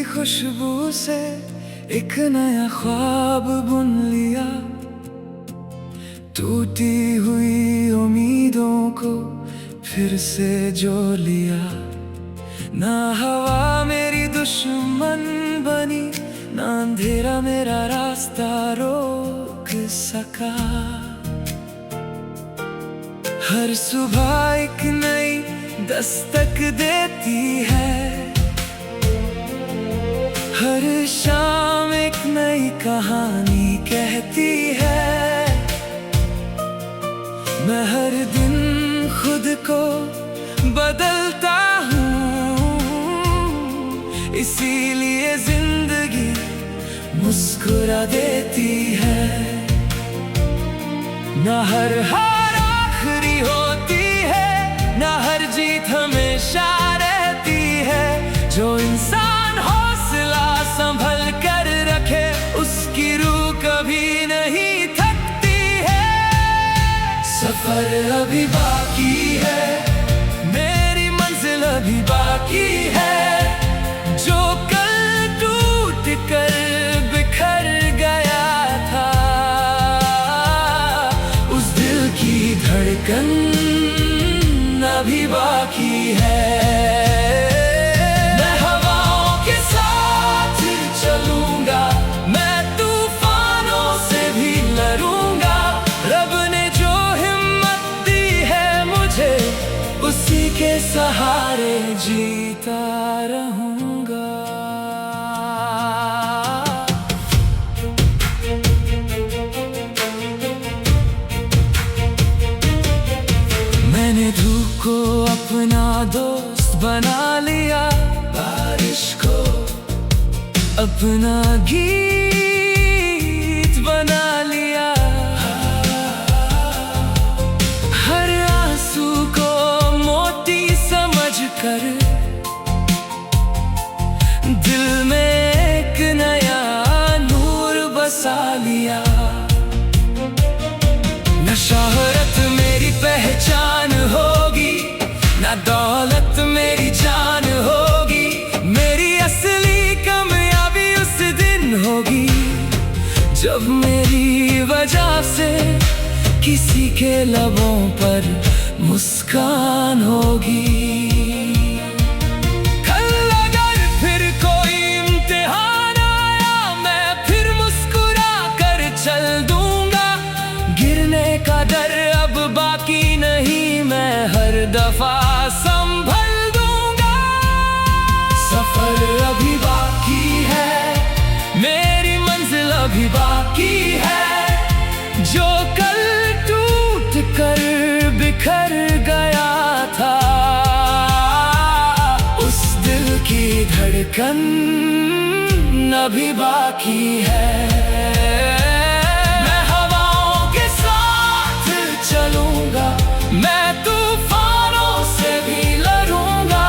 खुशबू से एक नया ख्वाब बुन लिया। टूटी हुई उम्मीदों को फिर से जो लिया। ना हवा मेरी दुश्मन बनी, ना अंधेरा मेरा रास्ता रोक सका। हर सुबह एक नई दस्तक देती है, हर शाम एक नई कहानी कहती है। मैं हर दिन खुद को बदलता हूँ, इसीलिए जिंदगी मुस्कुरा देती है। ना हर हार आखिरी होती है, ना हर जीत हमेशा रहती है। जो इंसान हौसला संभल कर रखे, उसकी रूह कभी नहीं थकती है। सफर अभी बाकी है, मेरी मंजिल अभी बाकी है। जो कल टूट कर बिखर गया था, उस दिल की धड़कन अभी बाकी है। मैं हवाओं के साथ चलूंगा, मैं तूफानों से भी लड़ूंगा। रब ने जो हिम्मत दी है मुझे, उसी के सहारे जीता रहूंगा। मैंने धूप को अपना दोस्त बना लिया, बारिश को अपना गीत बना लिया। हर आंसू को मोती समझकर दिल में एक नया नूर बसा लिया। न शोहरत मेरी पहचान होगी, ना दौलत मेरी जान होगी। मेरी असली कामयाबी उस दिन होगी, जब मेरी वजह से किसी के लबों पर मुस्कान होगी। कल अगर फिर कोई इम्तिहान आया, मैं फिर मुस्कुरा कर चल दूंगा। गिरने का डर अब बाकी नहीं, मैं हर दफा संभल दूंगा। सफर अभी बाकी है, मेरी मंजिल अभी बाकी है। जो कल टूट कर बिखर गया था, उस दिल की धड़कन अभी बाकी है। मैं हवाओं के साथ चलूंगा, मैं तूफानों से भी लड़ूंगा।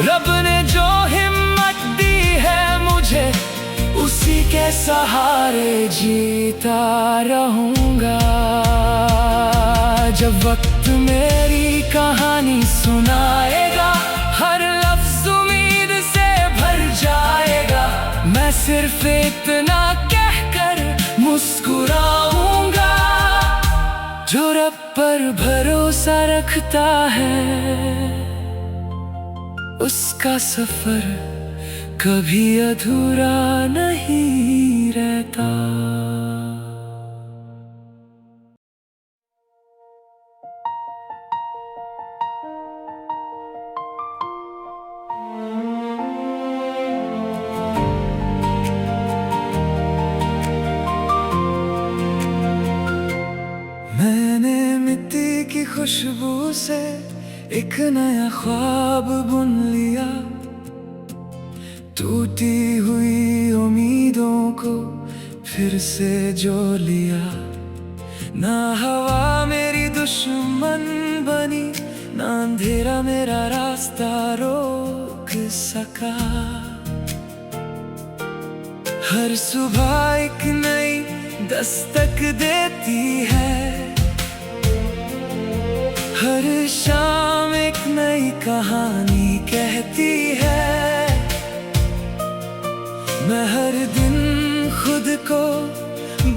रब ने जो हिम्मत दी है मुझे, उसी के सहारे जीता रहूंगा। जब वक्त मेरी कहानी सुनाएगा, हर लफ्ज़ उम्मीद से भर जाएगा। मैं सिर्फ इतना कहकर मुस्कुराऊंगा, जो रब पर भरोसा रखता है, उसका सफर कभी अधूरा नहीं रहता। मैंने मिट्टी की खुशबू से एक नया ख्वाब बुन लिया। टूटी हुई उम्मीदों को फिर से जो लिया। ना हवा मेरी दुश्मन बनी, ना अंधेरा मेरा रास्ता रोक सका। हर सुबह एक नई दस्तक देती है, हर शाम एक नई कहानी कहती है। मैं हर दिन खुद को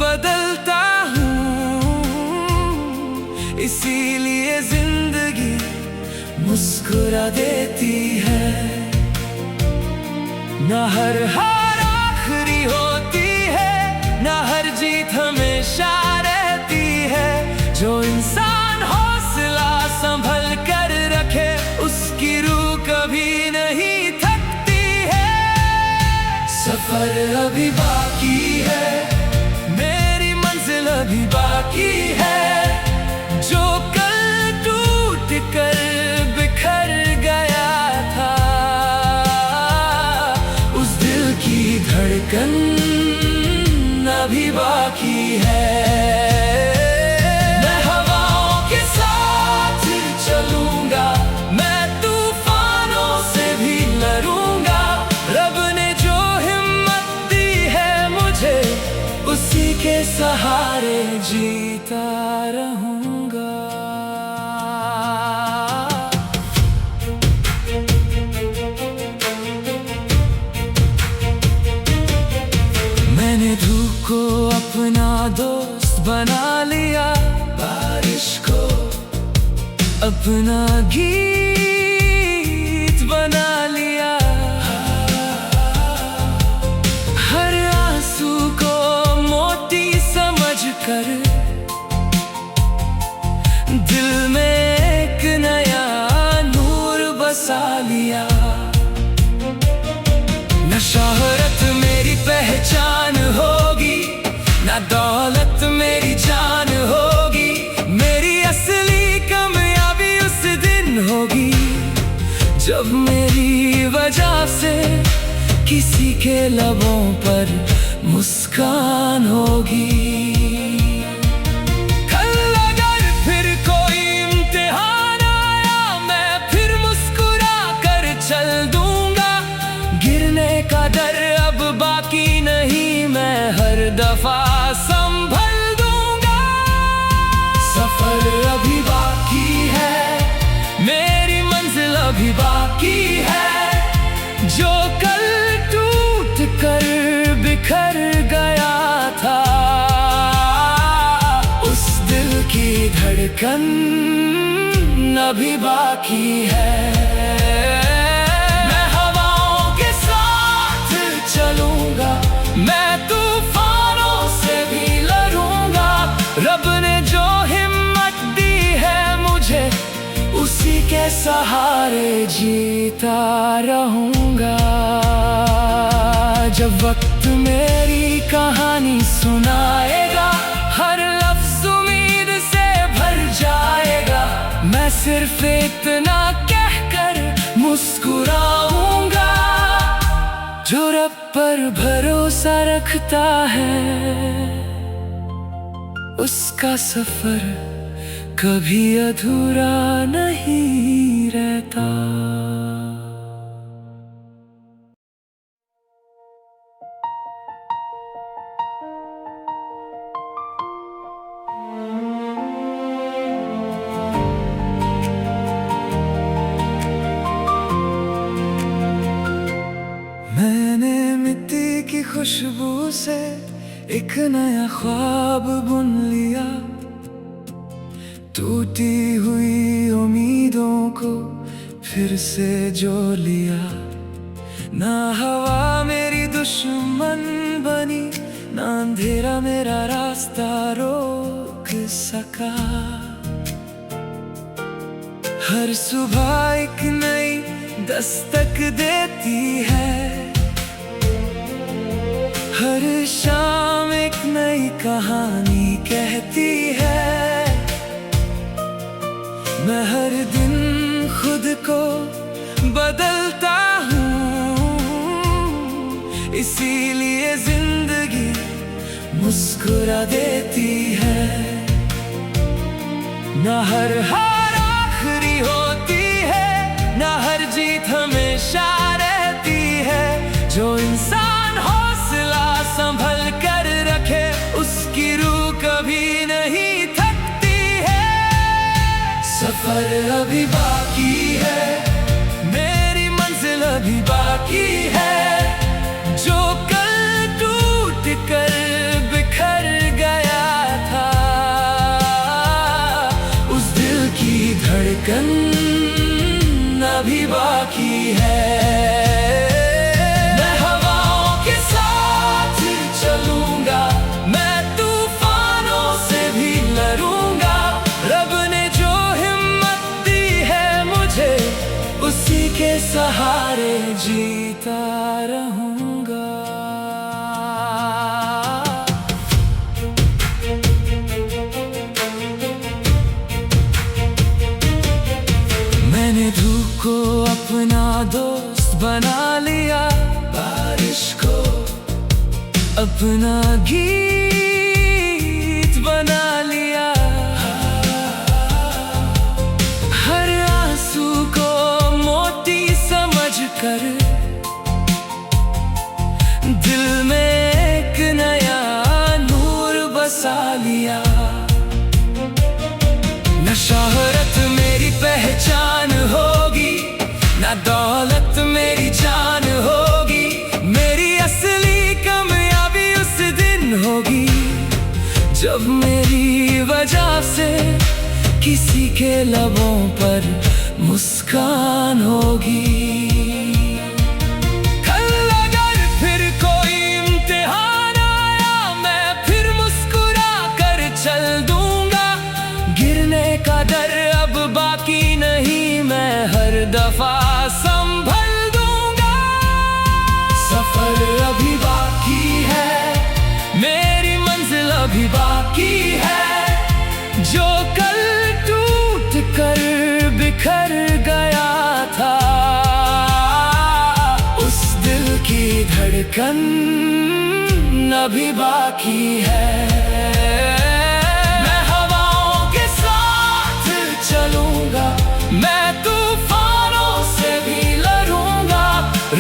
बदलता हूँ, इसीलिए जिंदगी मुस्कुरा देती है। ना हर हार आखिरी होती है, ना हर जीत हमेशा रहती है। जो इंसान हौसला संभल कर रखे, उसकी रूह कभी नहीं थकती है। सफर अभी बाकी है, मेरी मंजिल अभी बाकी है। जो कल टूट कर बिखर गया था, उस दिल की धड़कन अभी बाकी है। मैं हवाओं के साथ चलूंगा, मैं तूफानों से भी लड़ूंगा। रब ने जो हिम्मत दी है मुझे, उसी के सहारे जीता रहूंगा। मैंने धूप को अपना दोस्त बना लिया, बारिश को अपना गीत बना लिया। हर आंसू को मोती समझकर दिल में एक नया नूर बसा लिया। न शोहरत मेरी पहचान होगी, न दौलत मेरी जान होगी। मेरी असली कामयाबी उस दिन होगी, जब मेरी वजह से किसी के लबों पर मुस्कान होगी। कल अगर फिर कोई इम्तिहान आया, मैं फिर मुस्कुरा कर चल दूंगा। गिरने का डर अब बाकी नहीं, मैं हर दफा संभल दूंगा। सफर अभी बाकी है, मेरी मंजिल अभी बाकी है। जो कल टूट कर बिखर गया था, उस दिल की धड़कन अभी बाकी है। मैं हवाओं के साथ चलूंगा, मैं तूफानों से भी लड़ूंगा। रब ने जो हिम्मत दी है मुझे, उसी के सहारे जीता रहूंगा। जब वक्त मेरी कहानी सुनाएगा, हर लफ्ज़ उम्मीद से भर जाएगा। मैं सिर्फ इतना कहकर मुस्कुराऊंगा, जो रब पर भरोसा रखता है, उसका सफर कभी अधूरा नहीं रहता। मैंने मिट्टी की खुशबू से एक नया ख्वाब बुन लिया। टूटी हुई उम्मीदों को फिर से जो लिया। ना हवा मेरी दुश्मन बनी, ना अंधेरा मेरा रास्ता रोक सका। हर सुबह एक नई दस्तक देती है, हर शाम एक नई कहानी कहती है। मैं हर दिन खुद को बदलता हूँ, इसीलिए जिंदगी मुस्कुरा देती है। ना हर हार आखिरी होती है, ना हर जीत हमेशा रहती है। जो इंसान हौसला संभल कर रखे, उसकी रूह कभी नहीं थकती है। सफर अभी बाकी है, मेरी मंजिल अभी बाकी है। जो कल जीता रहूंगा। मैंने धूप को अपना दोस्त बना लिया, बारिश को अपना गीत बना लिया। हर आंसू को मोती समझकर दिल में एक नया नूर बसा लिया। न शोहरत मेरी पहचान होगी, ना दौलत मेरी जान होगी। मेरी असली कामयाबी उस दिन होगी जब मेरी वजह से किसी के लबों पर मुस्कान होगी। कल अगर फिर कोई इम्तिहान आया, मैं फिर मुस्कुरा कर चल दूंगा। गिरने का डर अब बाकी नहीं, मैं हर दफा संभल दूंगा। सफर अभी बाकी है, मेरी मंजिल अभी बाकी है। जो कल टूट कर बिखर गया था, उस दिल की धड़कन अभी बाकी है। मैं हवाओं के साथ चलूंगा, मैं तूफानों से भी लड़ूंगा।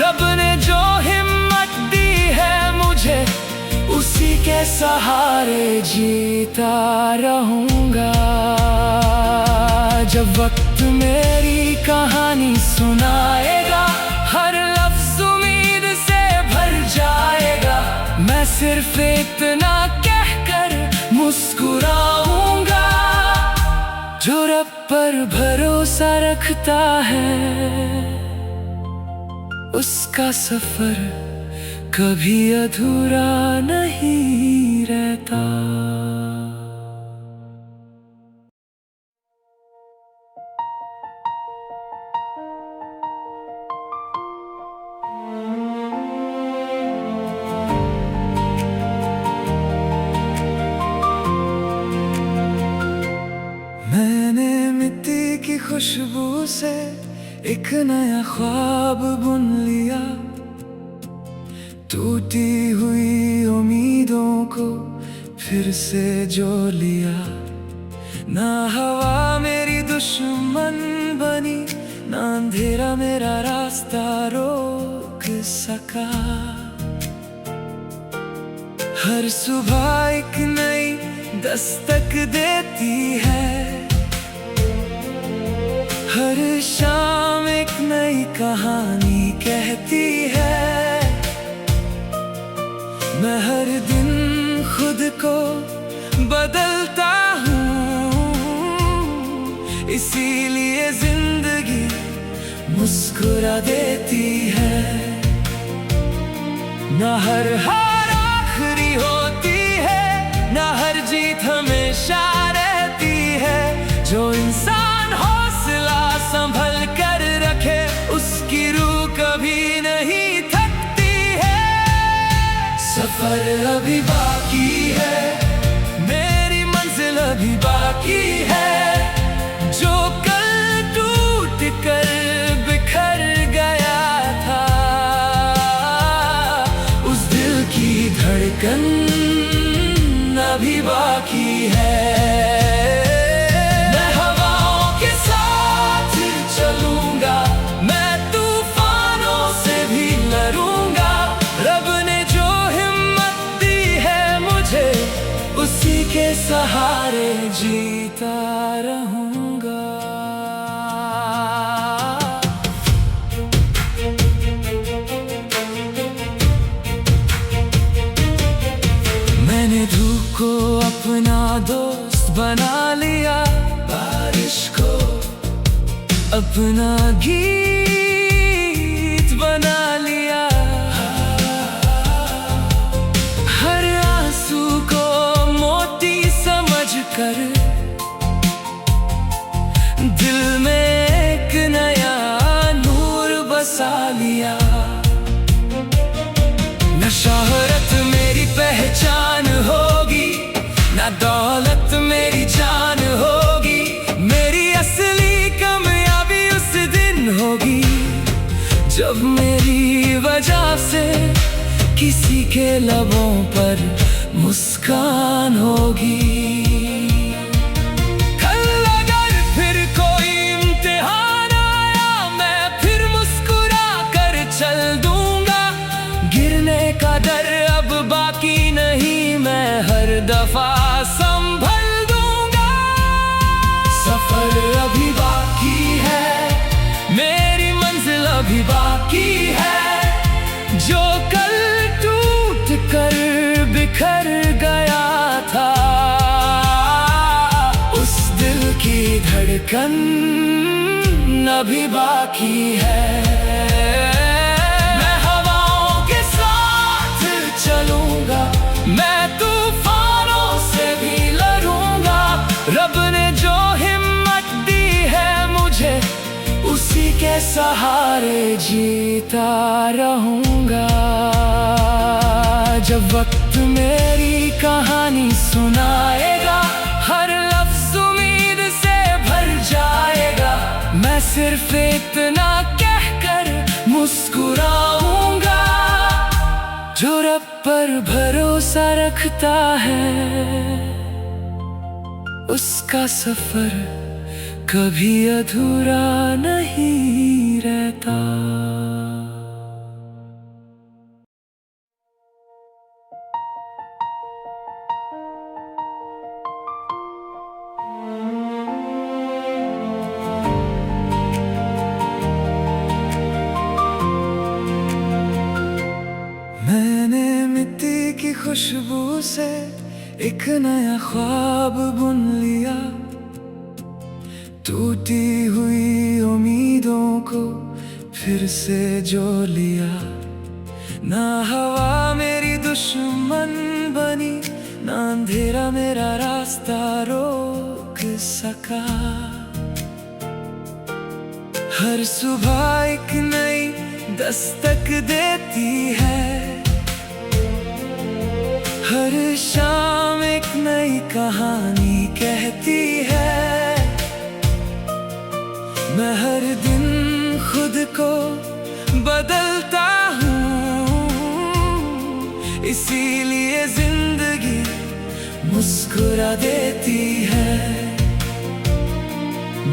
रब ने जो हिम्मत दी है मुझे, उसी के सहारे जीता रहूंगा। जब वक्त मेरी कहानी सुनाएगा, हर लफ्ज़ उम्मीद से भर जाएगा। मैं सिर्फ इतना कहकर मुस्कुराऊंगा, जो रब पर भरोसा रखता है उसका सफर कभी अधूरा नहीं रहता। मैंने मिट्टी की खुशबू से एक नया ख्वाब बुन लिया। टूटी हुई उम्मीदों को फिर से जोड़ लिया। ना हवा मेरी दुश्मन बनी, ना अंधेरा मेरा रास्ता रोक सका। हर सुबह एक नई दस्तक देती है, हर शाम एक नई कहानी कहती है। मैं हर दिन खुद को बदलता हूँ, इसीलिए जिंदगी मुस्कुरा देती है। ना हर हार आखिरी होती है, ना हर जीत हमेशा रहती है। जो इंसान हौसला संभल कर रखे, उसकी रूह कभी नहीं थकती है। सफर अभी बाकी है, मेरी मंजिल अभी बाकी है। जो कल टूट कर बिखर गया था, उस दिल की धड़कन अभी बाकी है। मैं हवाओं के साथ चलूंगा, मैं तूफानों से भी लड़ूंगा। रब ने जो हिम्मत दी है मुझे, उसी के सहारे जीता रहूंगा। मैंने धूप को अपना दोस्त बना लिया, बारिश को अपना गीत बना लिया। हर आंसू को मोती समझकर दिल में एक नया नूर बसा लिया। शोहरत मेरी पहचान होगी, ना दौलत मेरी जान होगी। मेरी असली कामयाबी उस दिन होगी जब मेरी वजह से किसी के लबों पर मुस्कान होगी। कल अगर फिर कोई इम्तिहान आया, मैं फिर मुस्कुरा कर चल दूंगा। गिरने का डर अब बाकी नहीं, मैं हर दफा संभल दूंगा। सफर अभी बाकी है, मेरी मंजिल अभी बाकी है। जो कल टूट कर बिखर गया था, उस दिल की धड़कन अभी बाकी है। मैं हवाओं के साथ चलूंगा, मैं तूफानों से भी लड़ूंगा। रब ने जो हिम्मत दी है मुझे, उसी के सहारे जीता रहूंगा। जब वक्त मेरी कहानी सुनाएगा, हर लफ्ज़ उम्मीद से भर जाएगा। मैं सिर्फ इतना कहकर मुस्कुराऊंगा, जो रब पर भरोसा रखता है, उसका सफर कभी अधूरा नहीं रहता। मैंने मिट्टी की खुशबू से एक नया ख्वाब बुन लिया। टूटी हुई उम्मीदों को फिर से जो लिया। ना हवा मेरी दुश्मन बनी, ना अंधेरा मेरा रास्ता रोक सका। हर सुबह एक नई दस्तक देती है, हर शाम एक नई कहानी कहती है। मैं हर दिन खुद को बदलता हूँ, इसीलिए जिंदगी मुस्कुरा देती है।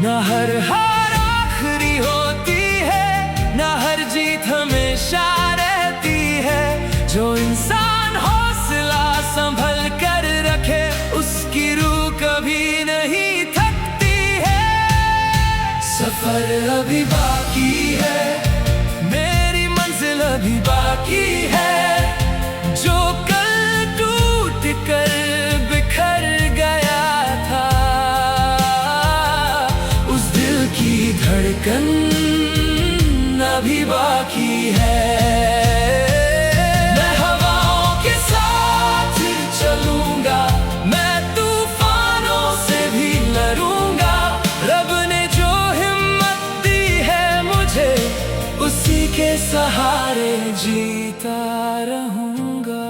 ना हर हार आखिरी होती है, ना हर जीत हमेशा रहती है। जो इंसान हौसला संभल कर रखे, उसकी रूह कभी नहीं थकती है। सफर अभी बाकी है, मेरी मंजिल अभी बाकी है। जो कल टूट कर बिखर गया था, उस दिल की धड़कन अभी बाकी है। मैं हवाओं के साथ चलूंगा, मैं तूफानों से भी लड़ूंगा। रब ने जो हिम्मत दी है मुझे, उसी के सहारे जीता रहूंगा।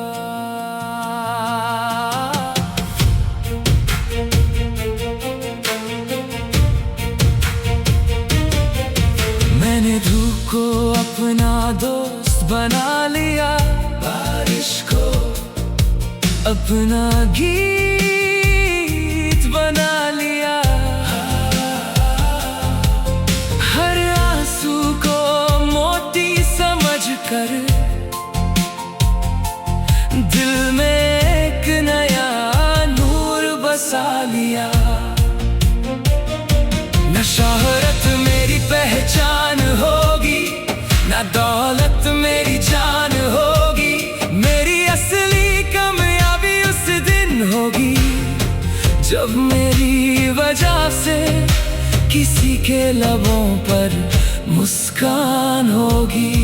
मैंने धूप को अपना दोस्त बना लिया, बारिश को अपना गीत बना लिया। हर आंसू को मोती समझकर दिल में एक नया नूर बसा लिया। न शोहरत मेरी पहचान होगी, ना दौलत मेरी जान होगी। मेरी असली कामयाबी उस दिन होगी जब मेरी वजह से किसी के लबों पर मुस्कान होगी।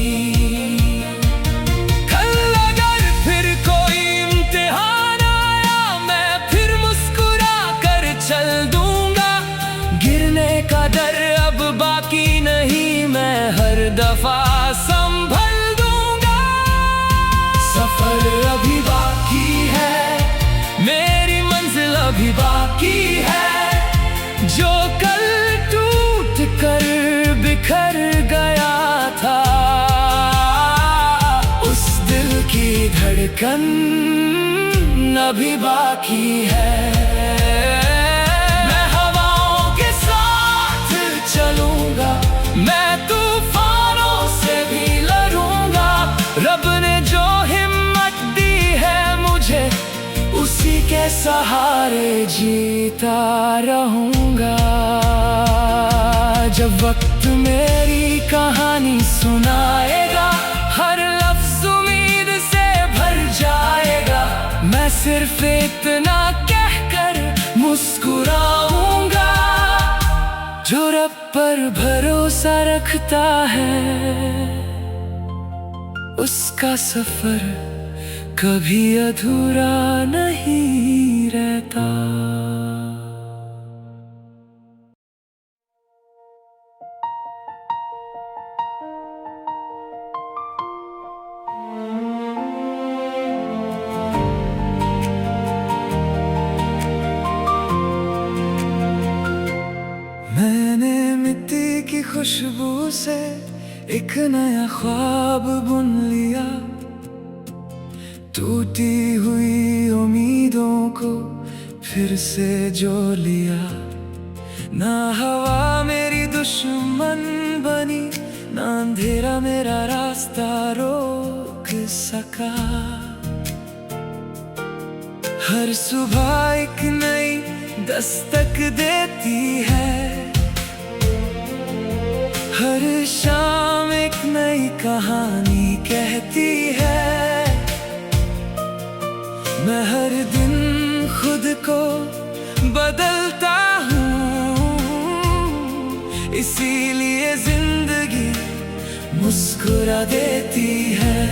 कल अगर फिर कोई इम्तिहान आया, मैं फिर मुस्कुरा कर चल दूंगा। गिरने का डर अब बाकी नहीं, मैं हर दफा संभल दूंगा। सफर धड़कन अभी बाकी है। मैं हवाओं के साथ चलूंगा, मैं तूफानों से भी लड़ूंगा। रब ने जो हिम्मत दी है मुझे, उसी के सहारे जीता रहूंगा। जब वक्त मेरी कहानी सुनाएगा, हर लफ्ज़ उम्मीद से भर जाएगा। मैं सिर्फ इतना कहकर मुस्कुराऊंगा, जो रब पर भरोसा रखता है, उसका सफर कभी अधूरा नहीं रहता। मैंने मिट्टी की खुशबू से एक नया ख्वाब बुन लिया, टूटी हुई उम्मीदों को फिर से जो लिया। ना हवा मेरी दुश्मन बनी, ना अंधेरा मेरा रास्ता रोक सका। हर सुबह एक नई दस्तक देती है, हर शाम एक नई कहानी कहती है। मैं हर दिन खुद को बदलता हूँ, इसीलिए जिंदगी मुस्कुरा देती है।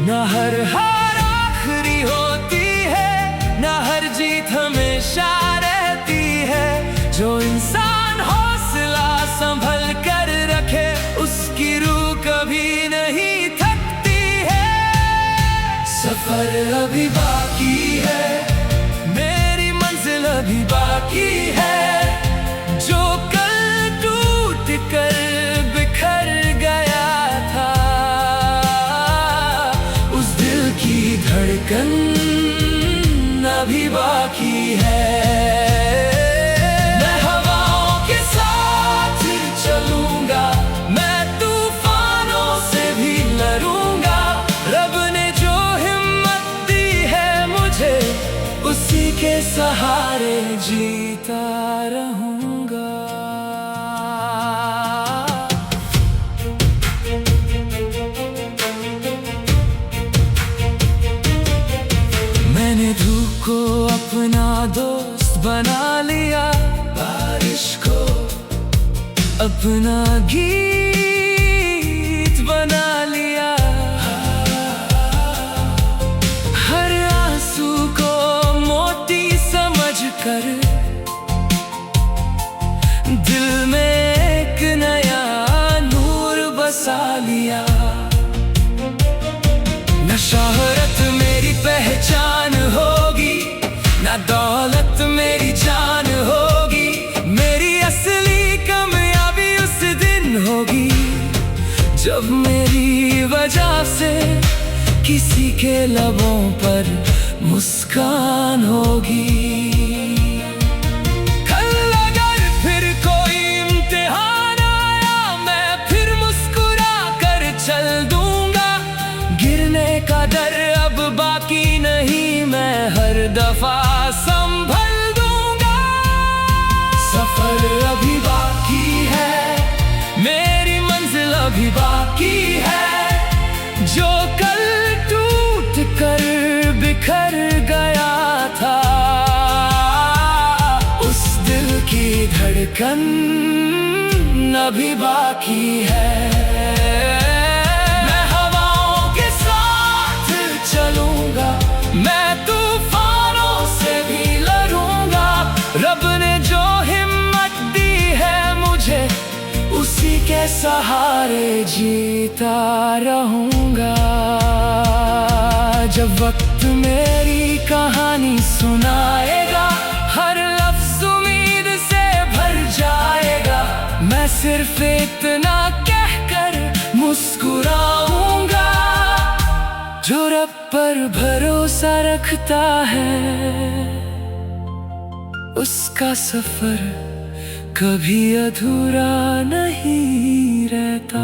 ना हर हार आखिरी होती है, ना हर जीत हमेशा रहती है। जो इंसान हौसला संभल कर रखे, उसकी रूह कभी नहीं थकती है। सफर अभी बाकी है, मेरी मंजिल अभी बाकी है। जो कल टूट कर बिखर गया था, उस दिल की धड़कन अभी बाकी है। मैं हवाओं के साथ चलूंगा, मैं तूफानों से भी लड़ूंगा। रब ने जो हिम्मत दी है मुझे, उसी के सहारे जीता रहूंगा। मैंने धूप को अपना दोस्त बना लिया, बारिश को अपना गीत बना लिया। हर आंसू को मोती समझकर दिल में एक नया नूर बसा लिया। न शोहरत मेरी पहचान होगी, ना दौलत मेरी जान होगी। मेरी असली कामयाबी उस दिन होगी, जब मेरी वजह से किसी के लबों पर मुस्कान होगी। कल अगर फिर कोई इम्तिहान आया, मैं फिर मुस्कुरा कर चल दूंगा। गिरने का डर अब बाकी नहीं, मैं हर दफा संभल दूंगा। सफर अभी बाकी है, मेरी मंजिल अभी बाकी है। जो कल टूट कर बिखर गया था, उस दिल की धड़कन अभी बाकी है। मैं हवाओं के साथ चलूंगा, मैं तूफानों से भी लड़ूंगा। रब ने जो हिम्मत दी है मुझे, उसी के सहारे जीता रहूंगा। जब वक्त मेरी कहानी सुनाएगा, हर लफ्ज़ उम्मीद से भर जाएगा। मैं सिर्फ इतना कहकर मुस्कुराऊंगा, पर भरोसा रखता है, उसका सफर कभी अधूरा नहीं रहता।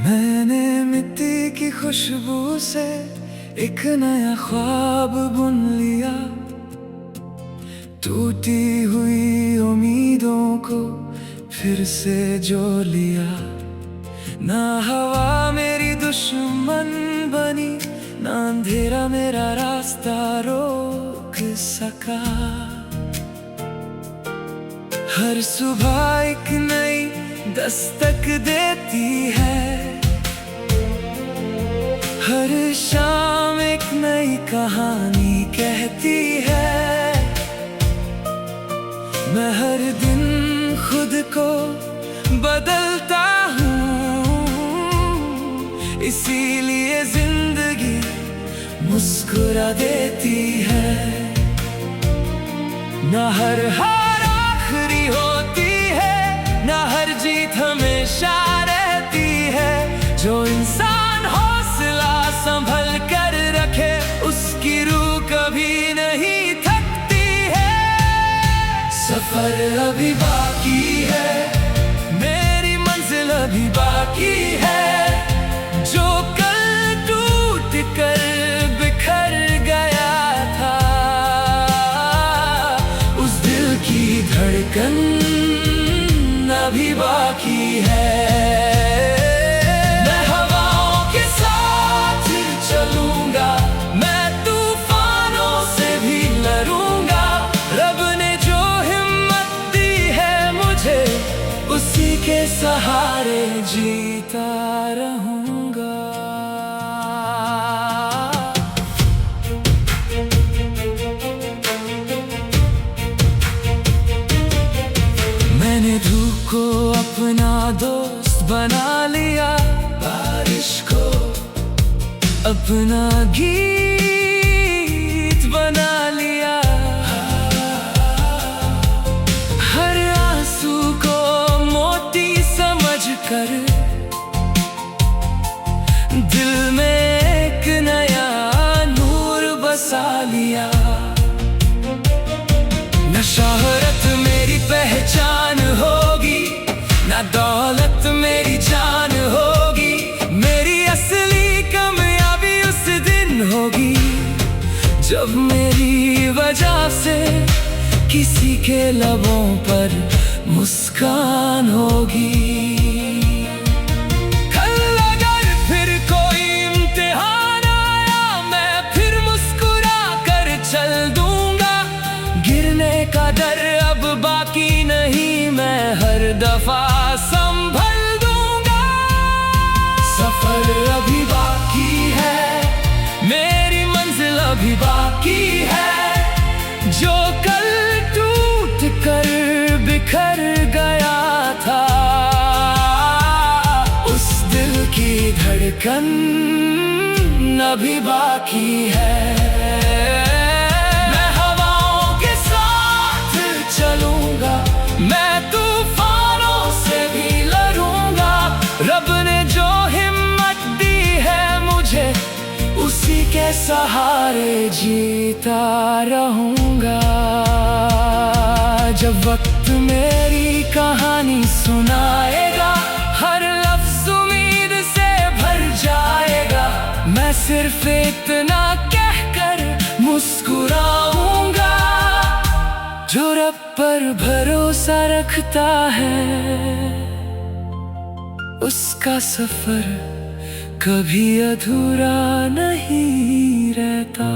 मैंने मिट्टी की खुशबू से एक नया ख्वाब बुन लिया, टूटी हुई उम्मीदों को फिर से जो लिया। ना हवा मेरी दुश्मन बनी, ना अंधेरा मेरा रास्ता रोक सका। हर सुबह एक नई दस्तक देती है, हर शाम एक नई कहानी कहती है। मैं हर दिन खुद को बदलता हूँ, इसीलिए जिंदगी मुस्कुरा देती है। ना हर हार आखिरी होती है, ना हर जीत हमेशा रहती है। जो इंसान हौसला संभल कर रखे, उसकी रूह कभी नहीं थकती है। सफर अभी बाकी है, मेरी मंजिल अभी बाकी है। जो कल टूट कर बिखर गया था, उस दिल की धड़कन अभी बाकी है। के सहारे जीता रहूंगा। मैंने धूप को अपना दोस्त बना लिया, बारिश को अपना गीत बना लिया। हर आंसू को कर दिल में एक नया नूर बसा लिया। न शोहरत मेरी पहचान होगी, न दौलत मेरी जान होगी। मेरी असली कामयाबी उस दिन होगी, जब मेरी वजह से किसी के लबों पर मुस्कान होगी। का डर अब बाकी नहीं, मैं हर दफा संभल दूंगा। सफर अभी बाकी है, मेरी मंजिल अभी बाकी है। जो कल टूट कर बिखर गया था, उस दिल की धड़कन अभी बाकी है। चलूंगा, मैं तूफानों से भी लड़ूंगा। रब ने जो हिम्मत दी है मुझे, उसी के सहारे जीता रहूंगा। जब वक्त मेरी कहानी सुनाएगा, हर लफ्ज़ उम्मीद से भर जाएगा। मैं सिर्फ इतना कहकर मुस्कुराऊंगा, जो रब पर भरोसा रखता है, उसका सफर कभी अधूरा नहीं रहता।